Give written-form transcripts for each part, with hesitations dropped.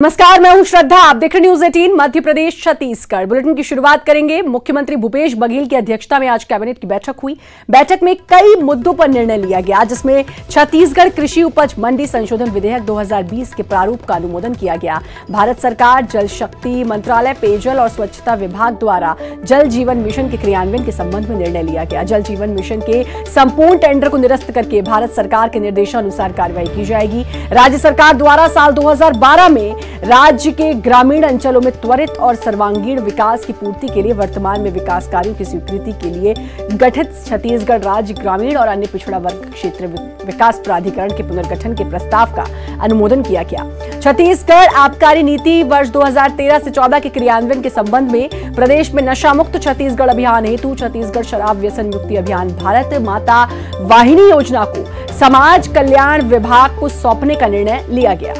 नमस्कार, मैं हूं श्रद्धा। आप देख रहे न्यूज 18 मध्य प्रदेश छत्तीसगढ़। बुलेटिन की शुरुआत करेंगे। मुख्यमंत्री भूपेश बघेल की अध्यक्षता में आज कैबिनेट की बैठक हुई। बैठक में कई मुद्दों पर निर्णय लिया गया, जिसमें छत्तीसगढ़ कृषि उपज मंडी संशोधन विधेयक 2020 के प्रारूप का अनुमोदन किया गया। भारत सरकार, जल शक्ति मंत्रालय, पेयजल और स्वच्छता विभाग द्वारा जल जीवन मिशन के क्रियान्वयन के संबंध में निर्णय लिया गया। जल जीवन मिशन के संपूर्ण टेंडर को निरस्त करके भारत सरकार के निर्देशानुसार कार्रवाई की जाएगी। राज्य सरकार द्वारा साल 2012 में राज्य के ग्रामीण अंचलों में त्वरित और सर्वांगीण विकास की पूर्ति के लिए वर्तमान में विकास कार्यों की स्वीकृति के लिए गठित छत्तीसगढ़ राज्य ग्रामीण और अन्य पिछड़ा वर्ग क्षेत्र विकास प्राधिकरण के पुनर्गठन के प्रस्ताव का अनुमोदन किया गया। छत्तीसगढ़ आबकारी नीति वर्ष 2013 से 14 के क्रियान्वयन के संबंध में प्रदेश में नशा मुक्त छत्तीसगढ़ अभियान हेतु छत्तीसगढ़ शराब व्यसन मुक्ति अभियान भारत माता वाहिनी योजना को समाज कल्याण विभाग को सौंपने का निर्णय लिया गया।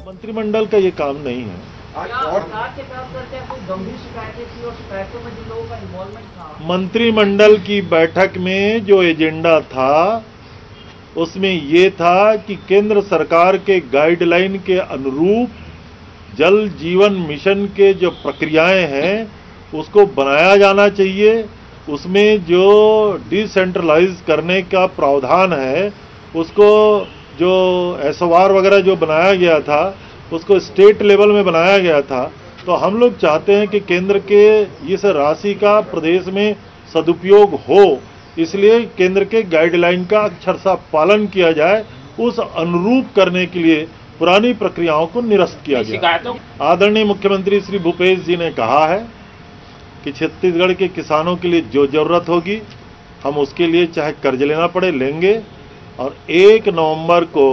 मंत्रिमंडल का ये काम नहीं है। मंत्रिमंडल की बैठक में जो एजेंडा था उसमें ये था कि केंद्र सरकार के गाइडलाइन के अनुरूप जल जीवन मिशन के जो प्रक्रियाएं हैं उसको बनाया जाना चाहिए। उसमें जो डिसेंट्रलाइज करने का प्रावधान है उसको जो SOR वगैरह जो बनाया गया था उसको स्टेट लेवल में बनाया गया था। तो हम लोग चाहते हैं कि केंद्र के इस राशि का प्रदेश में सदुपयोग हो, इसलिए केंद्र के गाइडलाइन का अक्षरशः पालन किया जाए। उस अनुरूप करने के लिए पुरानी प्रक्रियाओं को निरस्त किया गया। आदरणीय मुख्यमंत्री श्री भूपेश जी ने कहा है कि छत्तीसगढ़ के किसानों के लिए जो जरूरत होगी हम उसके लिए चाहे कर्ज लेना पड़े लेंगे, और 1 नवंबर को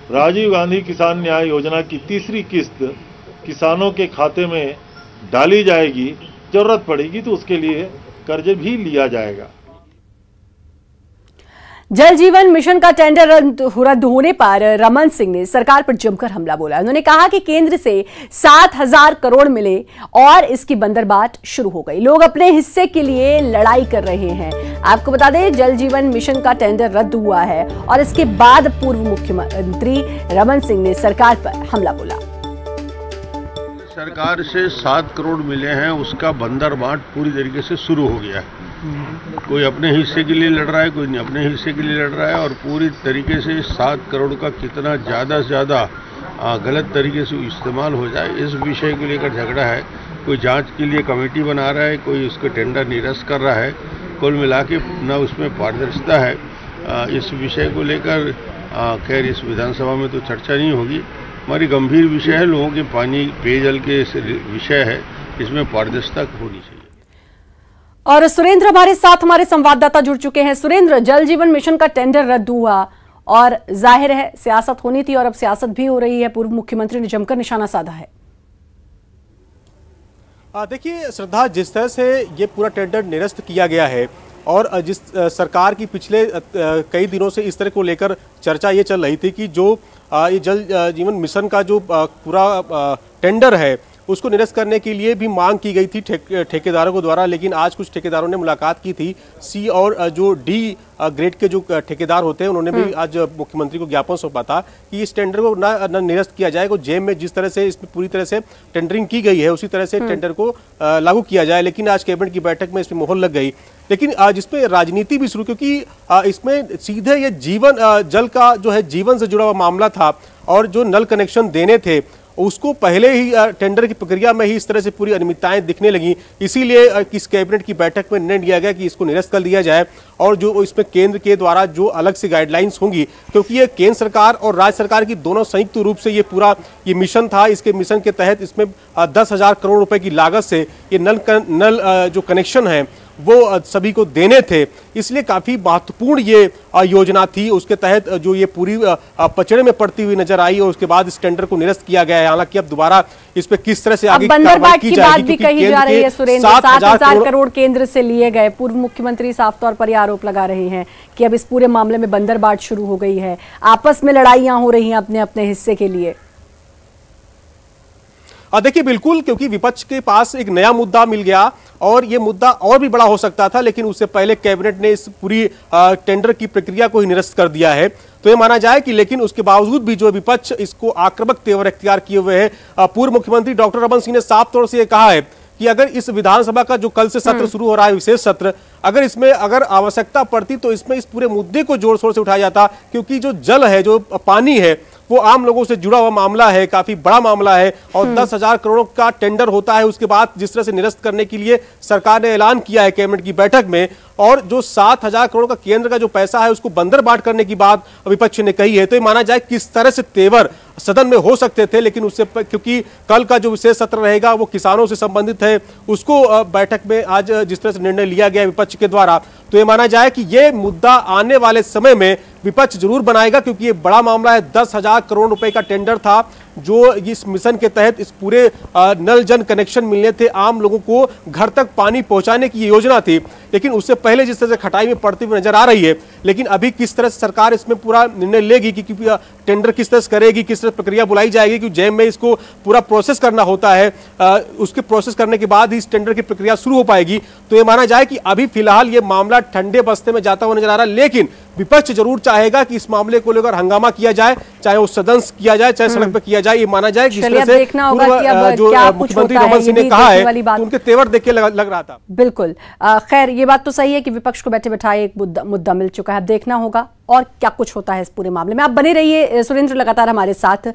राजीव गांधी किसान न्याय योजना की तीसरी किस्त किसानों के खाते में डाली जाएगी। जरूरत पड़ेगी तो उसके लिए कर्ज भी लिया जाएगा। जल जीवन मिशन का टेंडर रद्द होने पर रमन सिंह ने सरकार पर जमकर हमला बोला। उन्होंने कहा कि केंद्र से 7,000 करोड़ मिले और इसकी बंदरबाट शुरू हो गई। लोग अपने हिस्से के लिए लड़ाई कर रहे हैं। आपको बता दें, जल जीवन मिशन का टेंडर रद्द हुआ है और इसके बाद पूर्व मुख्यमंत्री रमन सिंह ने सरकार पर हमला बोला। सरकार से 7 करोड़ मिले हैं, उसका बंदरबाट पूरी तरीके से शुरू हो गया है। कोई अपने हिस्से के लिए लड़ रहा है, कोई नहीं अपने हिस्से के लिए लड़ रहा है, और पूरी तरीके से 7 करोड़ का कितना ज़्यादा से ज़्यादा गलत तरीके से इस्तेमाल हो जाए, इस विषय को लेकर झगड़ा है। कोई जांच के लिए कमेटी बना रहा है, कोई उसको टेंडर निरस्त कर रहा है। कुल मिला के न उसमें पारदर्शिता है। इस विषय को लेकर खैर इस विधानसभा में तो चर्चा नहीं होगी। हमारी गंभीर विषय है, लोगों के पानी पेयजल के विषय है, इसमें पारदर्शिता होनी चाहिए। और सुरेंद्र हमारे साथ, हमारे संवाददाता जुड़ चुके हैं। सुरेंद्र, जल जीवन मिशन का टेंडर रद्द हुआ और जाहिर है सियासत होनी थी और अब सियासत भी हो रही है। पूर्व मुख्यमंत्री ने जमकर निशाना साधा है। देखिए श्रद्धा, जिस तरह से ये पूरा टेंडर निरस्त किया गया है और जिस सरकार की पिछले कई दिनों से इस तरह को लेकर चर्चा ये चल रही थी कि जो ये जल जीवन मिशन का जो पूरा टेंडर है उसको निरस्त करने के लिए भी मांग की गई थी ठेकेदारों को द्वारा। लेकिन आज कुछ ठेकेदारों ने मुलाकात की थी। C और जो D ग्रेड के जो ठेकेदार होते हैं उन्होंने भी आज मुख्यमंत्री को ज्ञापन सौंपा था कि इस टेंडर को न निरस्त किया जाए। जेम में जिस तरह से इसमें पूरी तरह से टेंडरिंग की गई है उसी तरह से टेंडर को लागू किया जाए। लेकिन आज कैबिनेट की बैठक में इसमें मोहर लग गई। लेकिन जिसमें राजनीति भी शुरू, क्योंकि इसमें सीधे ये जीवन जल का जो है जीवन से जुड़ा हुआ मामला था और जो नल कनेक्शन देने थे उसको पहले ही टेंडर की प्रक्रिया में ही इस तरह से पूरी अनियमितताएं दिखने लगी। इसीलिए इस कैबिनेट की बैठक में निर्णय लिया गया कि इसको निरस्त कर दिया जाए और जो इसमें केंद्र के द्वारा जो अलग से गाइडलाइंस होंगी, क्योंकि ये केंद्र सरकार और राज्य सरकार की दोनों संयुक्त रूप से ये पूरा ये मिशन था। इसके मिशन के तहत इसमें 10,000 करोड़ रुपए की लागत से ये नल जो कनेक्शन है वो सभी को देने थे। इसलिए काफी महत्वपूर्ण ये योजना थी। उसके तहत जो ये पूरी पचड़े में पड़ती हुई नजर आई और उसके बाद इस टेंडर को निरस्त किया गया है। हालांकि अब दोबारा इस पे किस तरह से आगे बंदरबाट की बात भी कही जा रही है। सुरेंद्र, 7,000 करोड़ केंद्र से लिए गए। पूर्व मुख्यमंत्री साफ तौर पर यह आरोप लगा रहे हैं कि अब इस पूरे मामले में बंदरबाट शुरू हो गई है, आपस में लड़ाइयां हो रही हैं अपने अपने हिस्से के लिए। देखिए बिल्कुल, क्योंकि विपक्ष के पास एक नया मुद्दा मिल गया और ये मुद्दा और भी बड़ा हो सकता था, लेकिन उससे पहले कैबिनेट ने इस पूरी टेंडर की प्रक्रिया को ही निरस्त कर दिया है। तो ये माना जाए कि लेकिन उसके बावजूद भी जो विपक्ष इसको आक्रामक तेवर इख्तियार किए हुए है। पूर्व मुख्यमंत्री डॉक्टर रमन सिंह ने साफ तौर से ये कहा है कि अगर इस विधानसभा का जो कल से सत्र शुरू हो रहा है, विशेष सत्र, अगर इसमें अगर आवश्यकता पड़ती तो इसमें इस पूरे मुद्दे को जोर शोर से उठाया जाता, क्योंकि जो जल है, जो पानी है, वो आम लोगों से जुड़ा हुआ मामला है, काफी बड़ा मामला है। और 10,000 करोड़ का टेंडर होता है, उसके बाद जिस तरह से निरस्त करने के लिए सरकार ने ऐलान किया है कैबिनेट की बैठक में, और जो 7,000 करोड़ का केंद्र का जो पैसा है उसको बंदर बाट करने की बात विपक्ष ने कही है। तो ये माना जाए किस तरह से तेवर सदन में हो सकते थे, लेकिन उससे क्योंकि कल का जो विशेष सत्र रहेगा वो किसानों से संबंधित है, उसको बैठक में आज जिस तरह से निर्णय लिया गया विपक्ष के द्वारा, तो ये माना जाए कि ये मुद्दा आने वाले समय में विपक्ष जरूर बनाएगा, क्योंकि ये बड़ा मामला है। 10,000 करोड़ रुपए का टेंडर था जो इस मिशन के तहत इस पूरे नल जन कनेक्शन मिलने थे, आम लोगों को घर तक पानी पहुंचाने की योजना थी। लेकिन उससे पहले जिस तरह से खटाई में पड़ती हुई नजर आ रही है, लेकिन अभी किस तरह से सरकार इसमें पूरा निर्णय लेगी कि टेंडर किस तरह से करेगी, किस तरह प्रक्रिया बुलाई जाएगी, क्योंकि जैम में इसको पूरा प्रोसेस करना होता है, उसके प्रोसेस करने के बाद ही इस टेंडर की प्रक्रिया शुरू हो पाएगी। तो ये माना जाए कि अभी फिलहाल ये मामला ठंडे बस्ते में जाता हुआ नजर आ रहा है, लेकिन विपक्ष जरूर चाहेगा कि इस मामले को लेकर हंगामा किया जाए, चाहे वो सदन किया जाए, चाहे सड़क पर किया जाए। ये माना जाए कि जो मुख्यमंत्री रमन सिंह ने कहा है तो उनके तेवर देख के लग रहा था। बिल्कुल, खैर ये बात तो सही है कि विपक्ष को बैठे बैठाए एक मुद्दा मिल चुका है। अब देखना होगा और क्या कुछ होता है इस पूरे मामले में। आप बने रहिए सुरेंद्र, लगातार हमारे साथ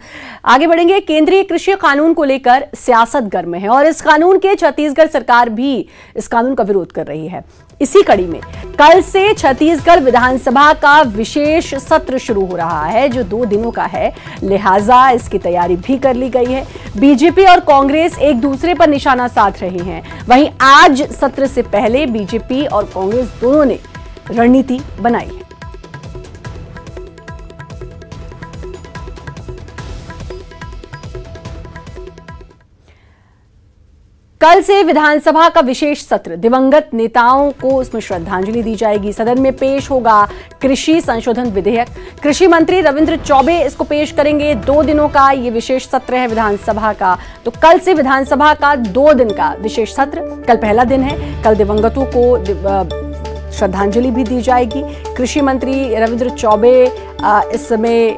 आगे बढ़ेंगे। केंद्रीय कृषि कानून को लेकर सियासत गर्म है और इस कानून के छत्तीसगढ़ सरकार भी इस कानून का विरोध कर रही है। इसी कड़ी में कल से छत्तीसगढ़ विधानसभा का विशेष सत्र शुरू हो रहा है, जो 2 दिनों का है, लिहाजा इसकी तैयारी भी कर ली गई है। बीजेपी और कांग्रेस एक दूसरे पर निशाना साध रहे हैं। वहीं आज सत्र से पहले बीजेपी और कांग्रेस दोनों ने रणनीति बनाई है। कल से विधानसभा का विशेष सत्र, दिवंगत नेताओं को उसमें श्रद्धांजलि दी जाएगी। सदन में पेश होगा कृषि संशोधन विधेयक। कृषि मंत्री रविंद्र चौबे इसको पेश करेंगे। 2 दिनों का ये विशेष सत्र है विधानसभा का। तो कल से विधानसभा का 2 दिन का विशेष सत्र, कल पहला दिन है। कल दिवंगतों को श्रद्धांजलि भी दी जाएगी। कृषि मंत्री रविंद्र चौबे इस समय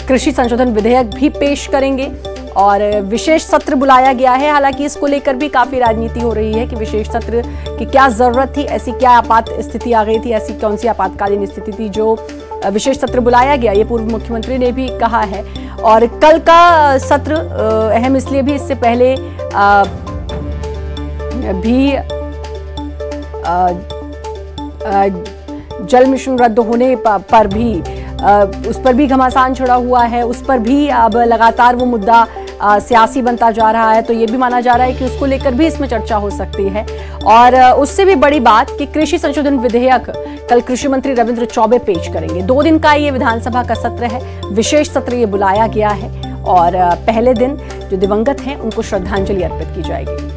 कृषि संशोधन विधेयक भी पेश करेंगे और विशेष सत्र बुलाया गया है। हालांकि इसको लेकर भी काफी राजनीति हो रही है कि विशेष सत्र की क्या जरूरत थी, ऐसी क्या आपात स्थिति आ गई थी, ऐसी कौन सी आपातकालीन स्थिति थी जो विशेष सत्र बुलाया गया। ये पूर्व मुख्यमंत्री ने भी कहा है। और कल का सत्र अहम इसलिए भी, इससे पहले भी जल मिशन रद्द होने पर भी उस पर भी घमासान छिड़ा हुआ है, उस पर भी अब लगातार वो मुद्दा सियासी बनता जा रहा है। तो ये भी माना जा रहा है कि उसको लेकर भी इसमें चर्चा हो सकती है। और उससे भी बड़ी बात कि कृषि संशोधन विधेयक कल कृषि मंत्री रविंद्र चौबे पेश करेंगे। 2 दिन का ये विधानसभा का सत्र है, विशेष सत्र ये बुलाया गया है और पहले दिन जो दिवंगत हैं उनको श्रद्धांजलि अर्पित की जाएगी।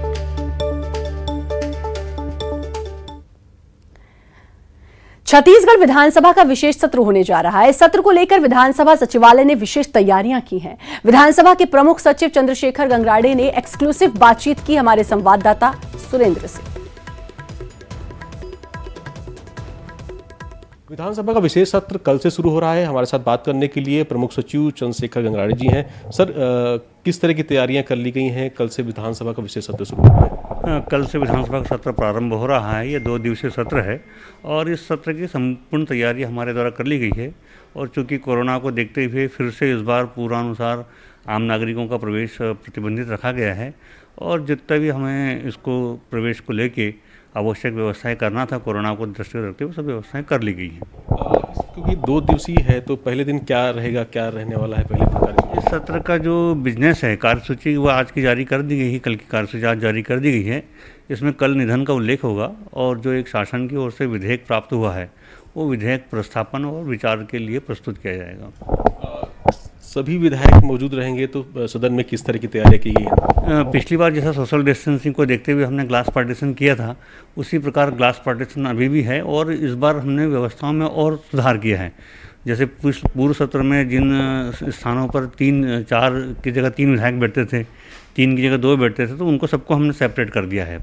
छत्तीसगढ़ विधानसभा का विशेष सत्र होने जा रहा है। इस सत्र को लेकर विधानसभा सचिवालय ने विशेष तैयारियां की हैं। विधानसभा के प्रमुख सचिव चंद्रशेखर गंगराड़े ने एक्सक्लूसिव बातचीत की हमारे संवाददाता सुरेंद्र से। विधानसभा का विशेष सत्र कल से शुरू हो रहा है। हमारे साथ बात करने के लिए प्रमुख सचिव चंद्रशेखर गंगराड़े जी हैं। सर, किस तरह की तैयारियां कर ली गई हैं? कल से विधानसभा का विशेष सत्र शुरू हो रहा है। कल से विधानसभा का सत्र प्रारंभ हो रहा है। ये 2 दिवसीय सत्र है और इस सत्र की संपूर्ण तैयारी हमारे द्वारा कर ली गई है। और चूँकि कोरोना को देखते हुए फिर से इस बार पूर्वानुसार आम नागरिकों का प्रवेश प्रतिबंधित रखा गया है और जितना भी हमें इसको प्रवेश को लेके आवश्यक व्यवस्थाएं करना था कोरोना को दृष्टि में रखते हुए सब व्यवस्थाएं कर ली गई हैं। क्योंकि 2 दिवसीय है तो पहले दिन क्या रहेगा, क्या रहने वाला है पहले दिन? इस सत्र का जो बिजनेस है, कार्यसूची वो आज की जारी कर दी गई है, कल की कार्यसूची आज जारी कर दी गई है। इसमें कल निधन का उल्लेख होगा और जो एक शासन की ओर से विधेयक प्राप्त हुआ है वो विधेयक प्रस्थापन और विचार के लिए प्रस्तुत किया जाएगा। सभी विधायक मौजूद रहेंगे तो सदन में किस तरह की तैयारी की गई है? पिछली बार जैसा सोशल डिस्टेंसिंग को देखते हुए हमने ग्लास पार्टीशन किया था, उसी प्रकार ग्लास पार्टीशन अभी भी है और इस बार हमने व्यवस्थाओं में और सुधार किया है। जैसे पूर्व सत्र में जिन स्थानों पर 3-4 की जगह 3 विधायक बैठते थे, 3 की जगह 2 बैठते थे, तो उनको सबको हमने सेपरेट कर दिया है।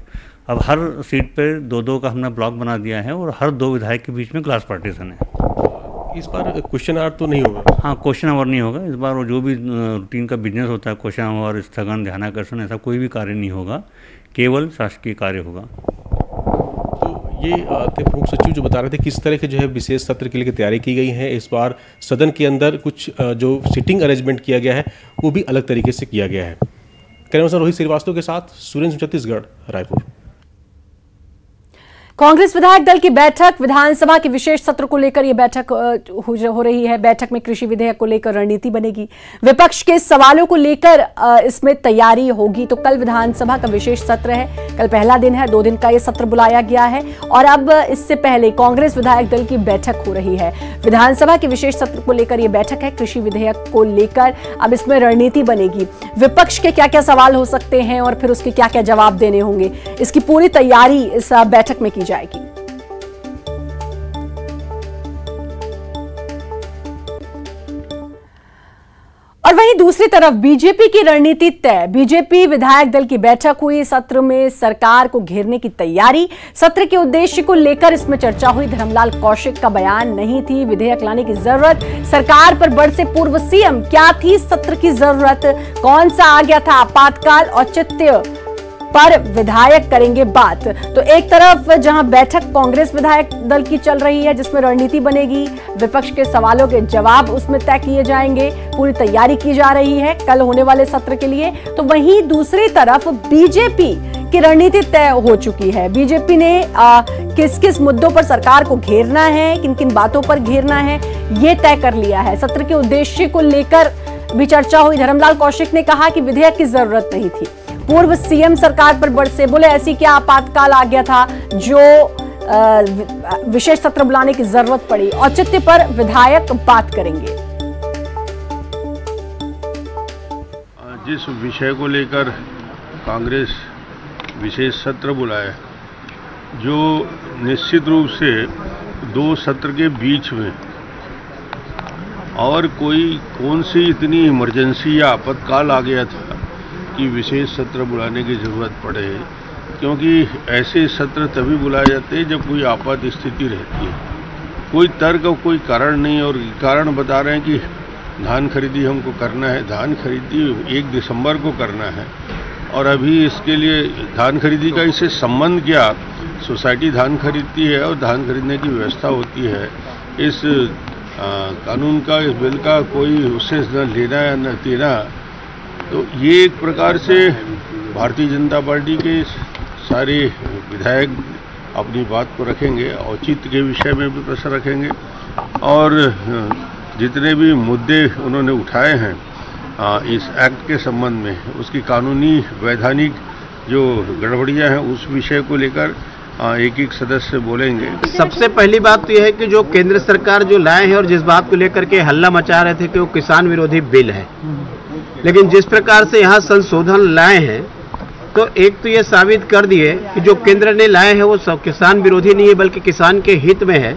अब हर सीट पे 2-2 का हमने ब्लॉक बना दिया है और हर 2 विधायक के बीच में क्लास पार्टीशन है। इस बार क्वेश्चन आवर तो नहीं होगा? हाँ, क्वेश्चन आवर नहीं होगा इस बार। वो जो भी रूटीन का बिजनेस होता है, क्वेश्चन आवर, स्थगन, ध्यानाकर्षण, ऐसा कोई भी कार्य नहीं होगा, केवल शासकीय कार्य होगा। तो ये प्रमुख सचिव जो बता रहे थे किस तरह के जो है विशेष सत्र के लिए तैयारी की गई है। इस बार सदन के अंदर कुछ जो सिटिंग अरेंजमेंट किया गया है वो भी अलग तरीके से किया गया है। कैमरामैन रोहित श्रीवास्तव के साथ सुरेंद्र, छत्तीसगढ़, रायपुर। कांग्रेस विधायक दल की बैठक, विधानसभा के विशेष सत्र को लेकर यह बैठक हो रही है। बैठक में कृषि विधेयक को लेकर रणनीति बनेगी, विपक्ष के सवालों को लेकर इसमें तैयारी होगी। तो कल विधानसभा का विशेष सत्र है, कल पहला दिन है, 2 दिन का यह सत्र बुलाया गया है और अब इससे पहले कांग्रेस विधायक दल की बैठक हो रही है। विधानसभा के विशेष सत्र को लेकर यह बैठक है, कृषि विधेयक को लेकर अब इसमें रणनीति बनेगी, विपक्ष के क्या क्या सवाल हो सकते हैं और फिर उसके क्या क्या जवाब देने होंगे, इसकी पूरी तैयारी इस बैठक में की जाएगी। और वहीं दूसरी तरफ बीजेपी की रणनीति तय। बीजेपी विधायक दल की बैठक हुई, सत्र में सरकार को घेरने की तैयारी, सत्र के उद्देश्य को लेकर इसमें चर्चा हुई। धर्मलाल कौशिक का बयान नहीं थी विधेयक लाने की जरूरत, सरकार पर बढ़ से पूर्व सीएम क्या थी सत्र की जरूरत, कौन सा आ गया था आपातकाल, औचित्य पर विधायक करेंगे बात। तो एक तरफ जहां बैठक कांग्रेस विधायक दल की चल रही है जिसमें रणनीति बनेगी, विपक्ष के सवालों के जवाब उसमें तय किए जाएंगे, पूरी तैयारी की जा रही है कल होने वाले सत्र के लिए। तो वहीं दूसरी तरफ बीजेपी की रणनीति तय हो चुकी है। बीजेपी ने किस किस मुद्दों पर सरकार को घेरना है, किन किन बातों पर घेरना है, ये तय कर लिया है। सत्र के उद्देश्य को लेकर भी चर्चा हुई। धर्मलाल कौशिक ने कहा कि विधेयक की जरूरत नहीं थी, पूर्व सीएम सरकार पर बरसे, बोले ऐसी क्या आपातकाल आ गया था जो विशेष सत्र बुलाने की जरूरत पड़ी, औचित्य पर विधायक बात करेंगे। जिस विषय को लेकर कांग्रेस विशेष सत्र बुलाया, जो निश्चित रूप से 2 सत्र के बीच में और कौन सी इतनी इमरजेंसी या आपातकाल आ गया था कि विशेष सत्र बुलाने की जरूरत पड़े, क्योंकि ऐसे सत्र तभी बुलाए जाते हैं जब कोई आपात स्थिति रहती है। कोई तर्क और कोई कारण नहीं, और कारण बता रहे हैं कि धान खरीदी हमको करना है, धान खरीदी 1 दिसंबर को करना है और अभी इसके लिए धान खरीदी का इससे संबंध क्या, सोसाइटी धान खरीदती है और धान खरीदने की व्यवस्था होती है। इस कानून का, इस बिल का कोई उससे न लेना या न देना। तो ये एक प्रकार से भारतीय जनता पार्टी के सारे विधायक अपनी बात को रखेंगे, औचित्य के विषय में भी प्रश्न रखेंगे और जितने भी मुद्दे उन्होंने उठाए हैं इस एक्ट के संबंध में, उसकी कानूनी वैधानिक जो गड़बड़ियां हैं उस विषय को लेकर एक एक सदस्य बोलेंगे। सबसे पहली बात तो यह है कि जो केंद्र सरकार जो लाए हैं और जिस बात को लेकर के हल्ला मचा रहे थे कि वो किसान विरोधी बिल है, लेकिन जिस प्रकार से यहाँ संशोधन लाए हैं तो एक तो ये साबित कर दिए कि जो केंद्र ने लाए हैं वो सब किसान विरोधी नहीं है बल्कि किसान के हित में है।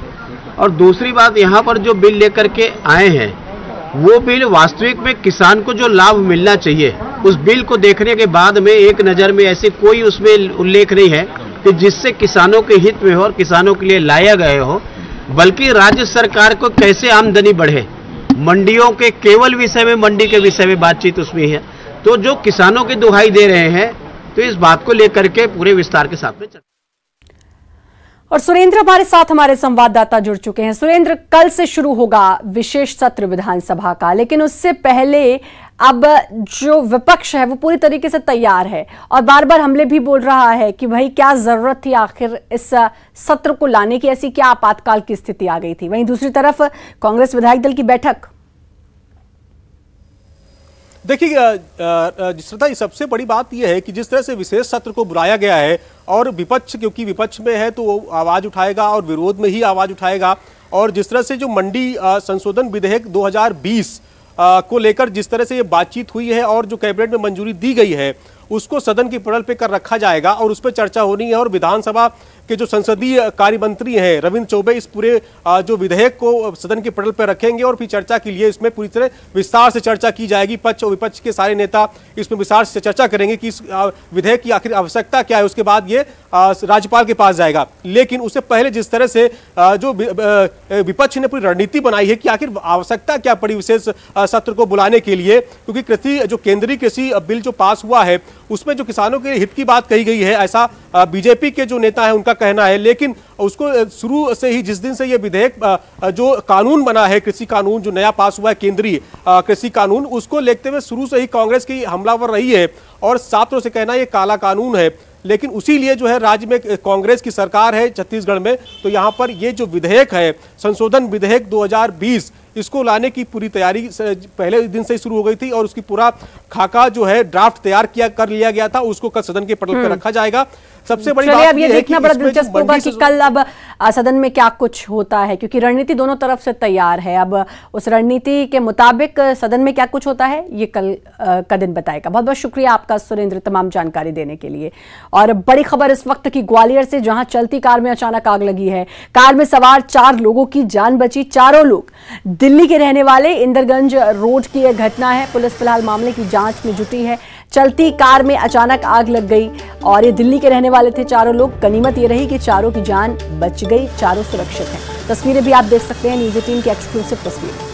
और दूसरी बात, यहाँ पर जो बिल लेकर के आए हैं वो बिल वास्तविक में किसान को जो लाभ मिलना चाहिए, उस बिल को देखने के बाद में एक नज़र में ऐसे कोई उसमें उल्लेख नहीं है कि जिससे किसानों के हित में हो और किसानों के लिए लाया गया हो, बल्कि राज्य सरकार को कैसे आमदनी बढ़े, मंडियों के केवल विषय में, मंडी के विषय में बातचीत उसमें है। तो जो किसानों की दुहाई दे रहे हैं, तो इस बात को लेकर के पूरे विस्तार के साथ में चर्चा। और सुरेंद्र हमारे साथ, हमारे संवाददाता जुड़ चुके हैं। सुरेंद्र, कल से शुरू होगा विशेष सत्र विधानसभा का, लेकिन उससे पहले अब जो विपक्ष है वो पूरी तरीके से तैयार है और बार बार हमले भी बोल रहा है कि भाई क्या जरूरत थी आखिर इस सत्र को लाने की, ऐसी क्या आपातकाल की स्थिति आ गई थी। वहीं दूसरी तरफ कांग्रेस विधायक दल की बैठक। देखिए श्रद्धा, सबसे बड़ी बात यह है कि जिस तरह से विशेष सत्र को बुलाया गया है और विपक्ष क्योंकि विपक्ष में है तो वो आवाज उठाएगा और विरोध में ही आवाज उठाएगा, और जिस तरह से जो मंडी संशोधन विधेयक 2020 को लेकर जिस तरह से ये बातचीत हुई है और जो कैबिनेट में मंजूरी दी गई है उसको सदन की पटल पे कर रखा जाएगा और उस पर चर्चा होनी है और विधानसभा के जो संसदीय कार्य मंत्री हैं रविंद्र चौबे इस पूरे जो विधेयक को सदन के पटल पर रखेंगे और फिर चर्चा के लिए इसमें पूरी तरह विस्तार से चर्चा की जाएगी। पक्ष और विपक्ष के सारे नेता इसमें विस्तार से चर्चा करेंगे कि इस विधेयक की आखिर आवश्यकता क्या है। उसके बाद ये राज्यपाल के पास जाएगा। लेकिन उससे पहले जिस तरह से जो विपक्ष ने पूरी रणनीति बनाई है कि आखिर आवश्यकता क्या पड़ी विशेष सत्र को बुलाने के लिए, क्योंकि केंद्रीय कृषि बिल जो पास हुआ है उसमें जो किसानों के हित की बात कही गई है, ऐसा बीजेपी के जो नेता है उनका कहना है। लेकिन उसको शुरू से ही जिस दिन से ये विधेयक जो कानून बना है, कृषि कानून जो नया पास हुआ है केंद्रीय कृषि कानून, उसको लेते हुए शुरू से ही कांग्रेस की हमलावर रही है और साफ तौर से कहना ये काला कानून है। लेकिन उसी लिए जो है राज्य में कांग्रेस की सरकार है छत्तीसगढ़ में, तो यहाँ पर ये जो विधेयक है संशोधन विधेयक 2020 इसको लाने की पूरी तैयारी पहले दिन से ही शुरू हो गई थी और उसकी पूरा खाका जो है ड्राफ्ट तैयार कर लिया गया था। उसको कल सदन के पटल पर रखा जाएगा। सबसे बड़ी बात अब ये देखना बड़ा दिलचस्प होगा कि कल अब सदन में क्या कुछ होता है, क्योंकि रणनीति दोनों तरफ से तैयार है। अब उस रणनीति के मुताबिक सदन में क्या कुछ होता है ये कल का दिन बताएगा। बहुत बहुत शुक्रिया आपका सुरेंद्र तमाम जानकारी देने के लिए। और बड़ी खबर इस वक्त की ग्वालियर से, जहां चलती कार में अचानक आग लगी है। कार में सवार 4 लोगों की जान बची। चारों लोग दिल्ली के रहने वाले। इंदरगंज रोड की यह घटना है। पुलिस फिलहाल मामले की जांच में जुटी है। चलती कार में अचानक आग लग गई और ये दिल्ली के रहने वाले थे चारों लोग। गनीमत ये रही कि चारों की जान बच गई, चारों सुरक्षित हैं। तस्वीरें भी आप देख सकते हैं, न्यूज़ 18 की एक्सक्लूसिव तस्वीरें।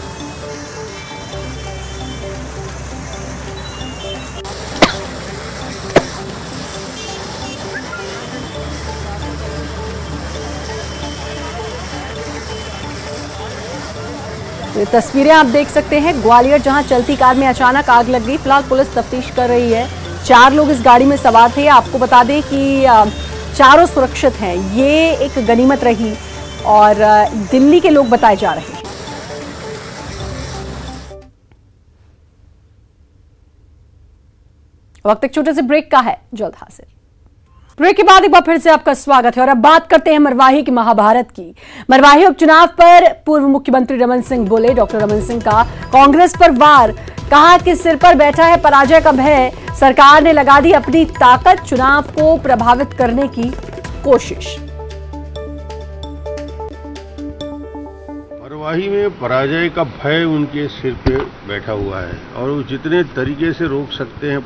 ये तस्वीरें आप देख सकते हैं ग्वालियर, जहां चलती कार में अचानक आग लग गई। फिलहाल पुलिस तफ्तीश कर रही है। 4 लोग इस गाड़ी में सवार थे। आपको बता दें कि चारों सुरक्षित हैं। ये एक गनीमत रही और दिल्ली के लोग बताए जा रहे हैं। वक्त एक छोटे से ब्रेक का है, जल्द हाजिर। ब्रेक के बाद एक बार फिर से आपका स्वागत है और अब बात करते हैं मरवाही की महाभारत की। मरवाही उपचुनाव पर पूर्व मुख्यमंत्री रमन सिंह बोले। डॉक्टर रमन सिंह का कांग्रेस पर वार, कहा कि सिर पर बैठा है पराजय का भय, सरकार ने लगा दी अपनी ताकत चुनाव को प्रभावित करने की कोशिश। मरवाही में पराजय का भय उनके सिर पे बैठा हुआ है और वो जितने तरीके से रोक सकते हैं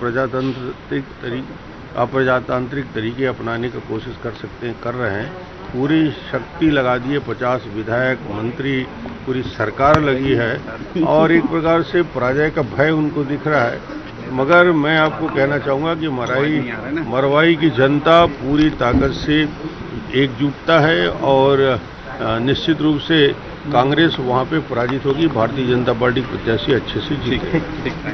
अप्रजातांत्रिक तरीके अपनाने की कोशिश कर सकते हैं, कर रहे हैं। पूरी शक्ति लगा दी है। 50 विधायक, मंत्री, पूरी सरकार लगी है और एक प्रकार से पराजय का भय उनको दिख रहा है। मगर मैं आपको कहना चाहूँगा कि मरवाही की जनता पूरी ताकत से एकजुटता है और निश्चित रूप से कांग्रेस वहाँ पे पराजित होगी। भारतीय जनता पार्टी प्रत्याशी अच्छे से जीतेंगे।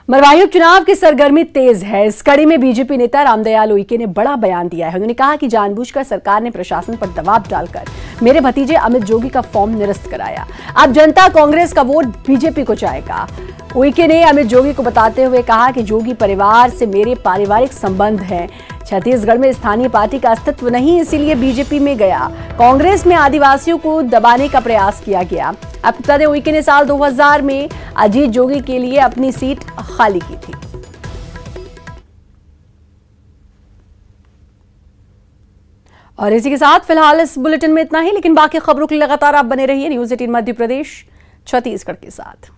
मरवाही उपचुनाव की सरगर्मी तेज है। इस कड़ी में बीजेपी नेता रामदयाल उइके ने बड़ा बयान दिया है। उन्होंने कहा कि जानबूझकर सरकार ने प्रशासन पर दबाव डालकर मेरे भतीजे अमित जोगी का फॉर्म निरस्त कराया। अब जनता कांग्रेस का वोट बीजेपी को जाएगा। उइके ने अमित जोगी को बताते हुए कहा कि जोगी परिवार से मेरे पारिवारिक संबंध हैं। छत्तीसगढ़ में स्थानीय पार्टी का अस्तित्व नहीं, इसीलिए बीजेपी में गया। कांग्रेस में आदिवासियों को दबाने का प्रयास किया गया। आपको बता दें उइके ने साल 2000 में अजीत जोगी के लिए अपनी सीट खाली की थी। और इसी के साथ फिलहाल इस बुलेटिन में इतना ही, लेकिन बाकी खबरों के लिए लगातार आप बने रहिए न्यूज़ 18 मध्य प्रदेश छत्तीसगढ़ के साथ।